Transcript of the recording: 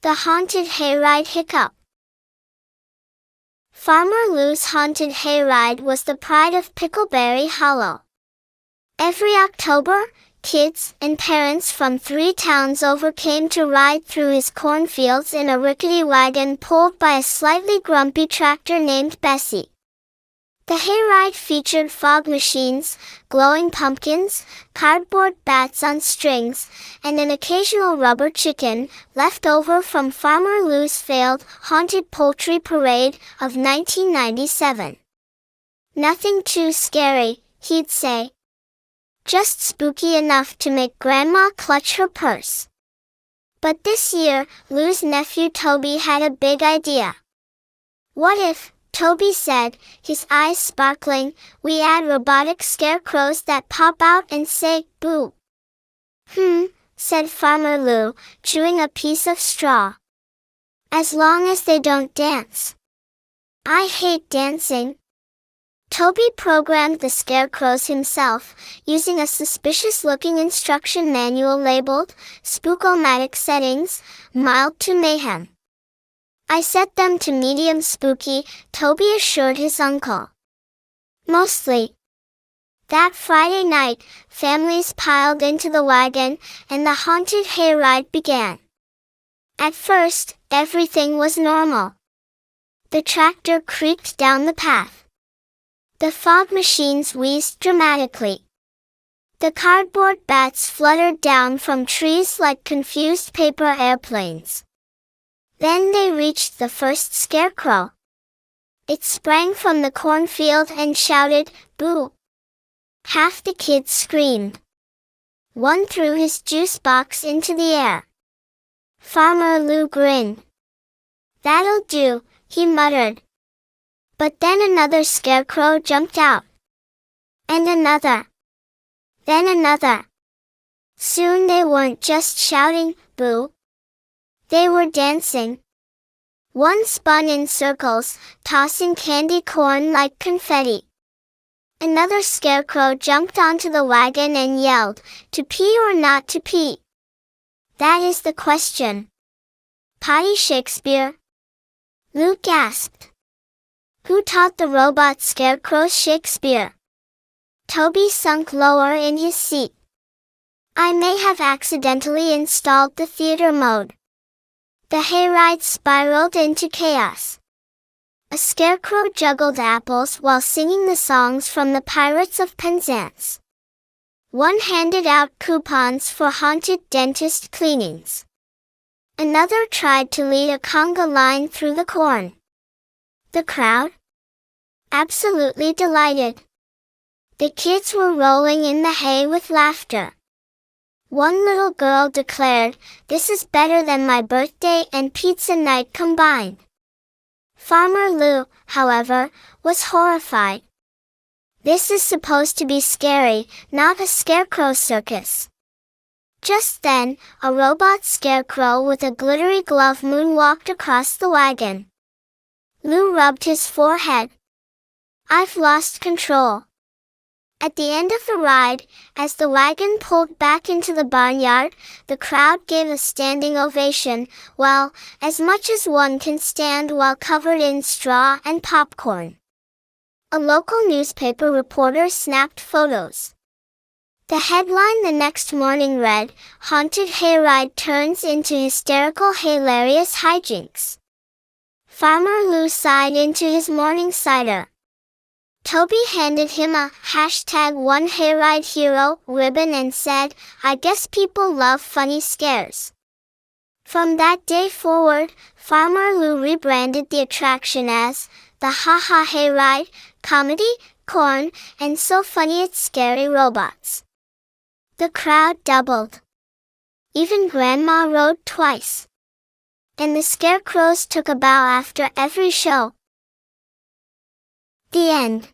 The Haunted Hayride Hiccup. Farmer Lou's haunted hayride was the pride of Pickleberry Hollow. Every October, kids and parents from 3 towns over came to ride through his cornfields in a rickety wagon pulled by a slightly grumpy tractor named Bessie. The hayride featured fog machines, glowing pumpkins, cardboard bats on strings, and an occasional rubber chicken, left over from Farmer Lou's failed haunted poultry parade of 1997. Nothing too scary, he'd say. Just spooky enough to make Grandma clutch her purse. But this year, Lou's nephew Toby had a big idea. What if, Toby said, his eyes sparkling, we add robotic scarecrows that pop out and say, boo? Said Farmer Lou, chewing a piece of straw. As long as they don't dance. I hate dancing. Toby programmed the scarecrows himself, using a suspicious-looking instruction manual labeled, Spook-O-Matic Settings, Mild to Mayhem. I set them to medium spooky, Toby assured his uncle. Mostly. That Friday night, families piled into the wagon, and the haunted hayride began. At first, everything was normal. The tractor creaked down the path. The fog machines wheezed dramatically. The cardboard bats fluttered down from trees like confused paper airplanes. Then they reached the first scarecrow. It sprang from the cornfield and shouted, boo! Half the kids screamed. One threw his juice box into the air. Farmer Lou grinned. That'll do, he muttered. But then another scarecrow jumped out. And another. Then another. Soon they weren't just shouting, boo. They were dancing. One spun in circles, tossing candy corn like confetti. Another scarecrow jumped onto the wagon and yelled, to pee or not to pee? That is the question. Potty Shakespeare? Lou gasped. Who taught the robot scarecrows Shakespeare? Toby sunk lower in his seat. I may have accidentally installed the theater mode. The hayride spiraled into chaos. A scarecrow juggled apples while singing the songs from the Pirates of Penzance. One handed out coupons for haunted dentist cleanings. Another tried to lead a conga line through the corn. The crowd? Absolutely delighted. The kids were rolling in the hay with laughter. One little girl declared, this is better than my birthday and pizza night combined. Farmer Lou, however, was horrified. This is supposed to be scary, not a scarecrow circus. Just then, a robot scarecrow with a glittery glove moonwalked across the wagon. Lou rubbed his forehead. I've lost control. At the end of the ride, as the wagon pulled back into the barnyard, the crowd gave a standing ovation, well, as much as one can stand while covered in straw and popcorn. A local newspaper reporter snapped photos. The headline the next morning read, Haunted Hayride Turns into Hysterical Hilarious Hijinks. Farmer Lou sighed into his morning cider. Toby handed him a #OneHayride ribbon and said, I guess people love funny scares. From that day forward, Farmer Lou rebranded the attraction as the Ha Ha Hayride, Comedy, Corn, and So Funny It's Scary Robots. The crowd doubled. Even Grandma rode twice. And the scarecrows took a bow after every show. The end.